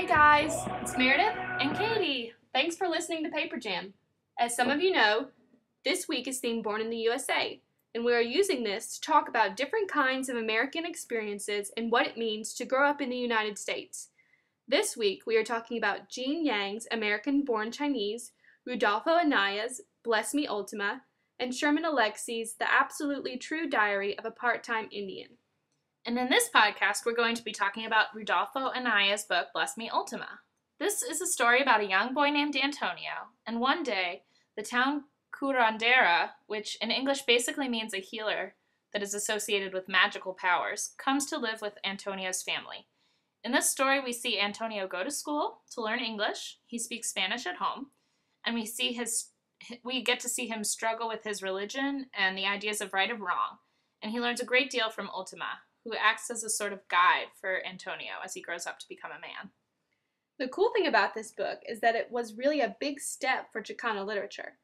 Hey guys, it's Meredith and Katie. Thanks for listening to Paper Jam. As some of you know, this week is themed Born in the USA, and we are using this to talk about different kinds of American experiences and what it means to grow up in the United States. This week, we are talking about Gene Yang's American-born Chinese, Rudolfo Anaya's Bless Me Ultima, and Sherman Alexie's The Absolutely True Diary of a Part-Time Indian. And in this podcast, we're going to be talking about Rudolfo Anaya's book, Bless Me Ultima. This is a story about a young boy named Antonio, and one day, the town Curandera, which in English basically means a healer that is associated with magical powers, comes to live with Antonio's family. In this story, we see Antonio go to school to learn English. He speaks Spanish at home, and we get to see him struggle with his religion and the ideas of right and wrong. And he learns a great deal from Ultima, who acts as a sort of guide for Antonio as he grows up to become a man. The cool thing about this book is that it was really a big step for Chicano literature.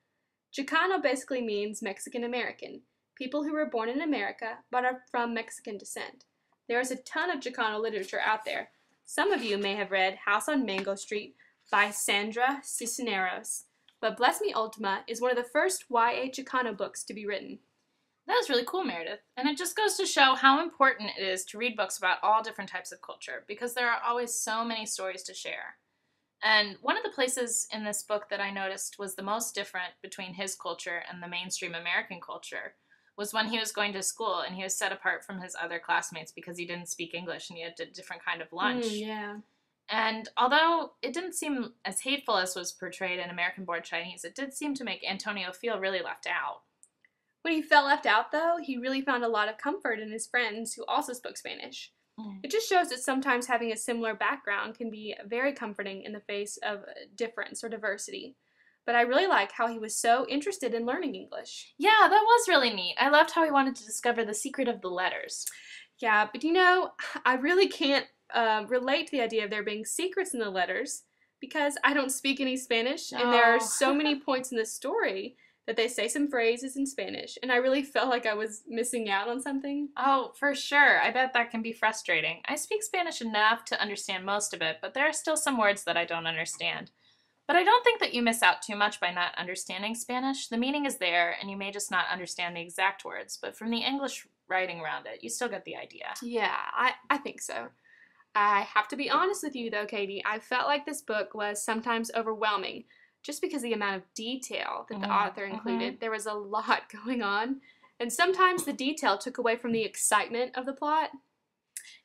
Chicano basically means Mexican American, people who were born in America but are from Mexican descent. There is a ton of Chicano literature out there. Some of you may have read House on Mango Street by Sandra Cisneros, but Bless Me Ultima is one of the first YA Chicano books to be written. That was really cool, Meredith. And it just goes to show how important it is to read books about all different types of culture, because there are always so many stories to share. And one of the places in this book that I noticed was the most different between his culture and the mainstream American culture was when he was going to school and he was set apart from his other classmates because he didn't speak English and he had a different kind of lunch. Yeah. And although it didn't seem as hateful as was portrayed in American-born Chinese, it did seem to make Antonio feel really left out. When he felt left out, though, he really found a lot of comfort in his friends who also spoke Spanish. It just shows that sometimes having a similar background can be very comforting in the face of difference or diversity. But I really like how he was so interested in learning English. Yeah, that was really neat. I loved how he wanted to discover the secret of the letters. Yeah, but I really can't relate to the idea of there being secrets in the letters because I don't speak any Spanish, and there are so many points in the story that they say some phrases in Spanish, and I really felt like I was missing out on something. Oh, for sure. I bet that can be frustrating. I speak Spanish enough to understand most of it, but there are still some words that I don't understand. But I don't think that you miss out too much by not understanding Spanish. The meaning is there, and you may just not understand the exact words, but from the English writing around it, you still get the idea. Yeah, I think so. I have to be honest with you, though, Katie. I felt like this book was sometimes overwhelming, just because of the amount of detail that the author included. There was a lot going on, and sometimes the detail took away from the excitement of the plot.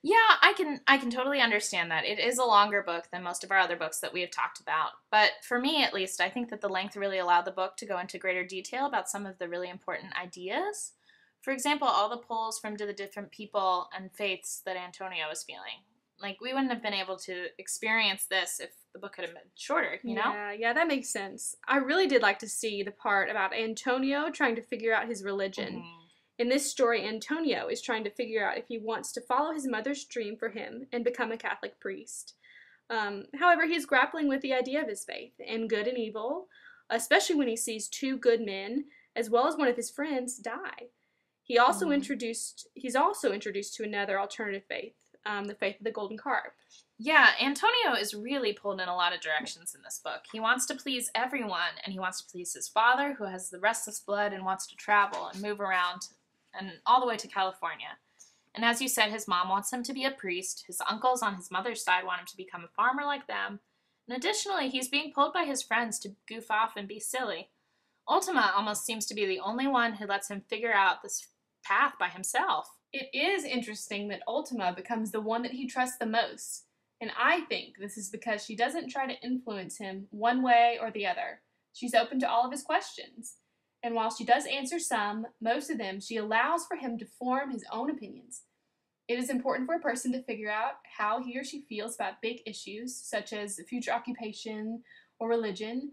Yeah, I can totally understand that. It is a longer book than most of our other books that we have talked about. But for me, at least, I think that the length really allowed the book to go into greater detail about some of the really important ideas. For example, all the pulls from the different people and faiths that Antonio was feeling. Like, we wouldn't have been able to experience this if the book had been shorter, you know? Yeah, that makes sense. I really did like to see the part about Antonio trying to figure out his religion. In this story, Antonio is trying to figure out if he wants to follow his mother's dream for him and become a Catholic priest. However, he's grappling with the idea of his faith and good and evil, especially when he sees two good men, as well as one of his friends, die. He's also introduced to another alternative faith, the faith of the Golden Carp. Yeah, Antonio is really pulled in a lot of directions in this book. He wants to please everyone, and he wants to please his father, who has the restless blood and wants to travel and move around, and all the way to California. And as you said, his mom wants him to be a priest. His uncles on his mother's side want him to become a farmer like them. And additionally, he's being pulled by his friends to goof off and be silly. Ultima almost seems to be the only one who lets him figure out this path by himself. It is interesting that Ultima becomes the one that he trusts the most. And I think this is because she doesn't try to influence him one way or the other. She's open to all of his questions. And while she does answer some, most of them, she allows for him to form his own opinions. It is important for a person to figure out how he or she feels about big issues, such as future occupation or religion,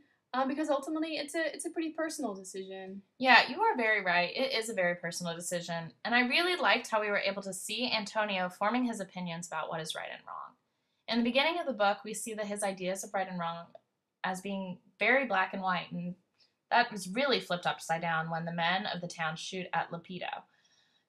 because ultimately it's a pretty personal decision. Yeah, you are very right. It is a very personal decision. And I really liked how we were able to see Antonio forming his opinions about what is right and wrong. In the beginning of the book, we see that his ideas of right and wrong as being very black and white, and that was really flipped upside down when the men of the town shoot at Lepido,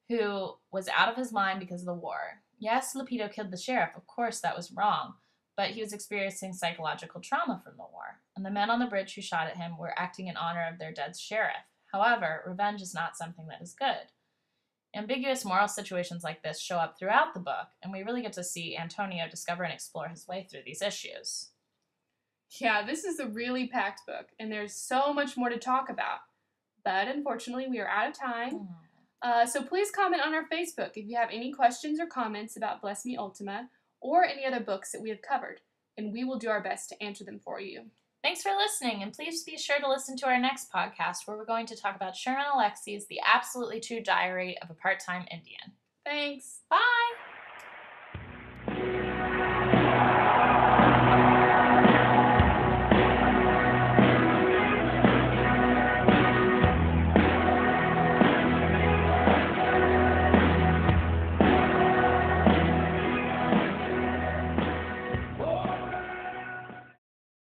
who was out of his mind because of the war. Yes, Lepido killed the sheriff. Of course, that was wrong. but he was experiencing psychological trauma from the war, and the men on the bridge who shot at him were acting in honor of their dead sheriff. However, revenge is not something that is good. Ambiguous moral situations like this show up throughout the book, and we really get to see Antonio discover and explore his way through these issues. Yeah, this is a really packed book, and there's so much more to talk about. But unfortunately, we are out of time. So please comment on our Facebook if you have any questions or comments about Bless Me Ultima or any other books that we have covered, and we will do our best to answer them for you. Thanks for listening, and please be sure to listen to our next podcast where we're going to talk about Sherman Alexie's The Absolutely True Diary of a Part-Time Indian. Thanks. Bye!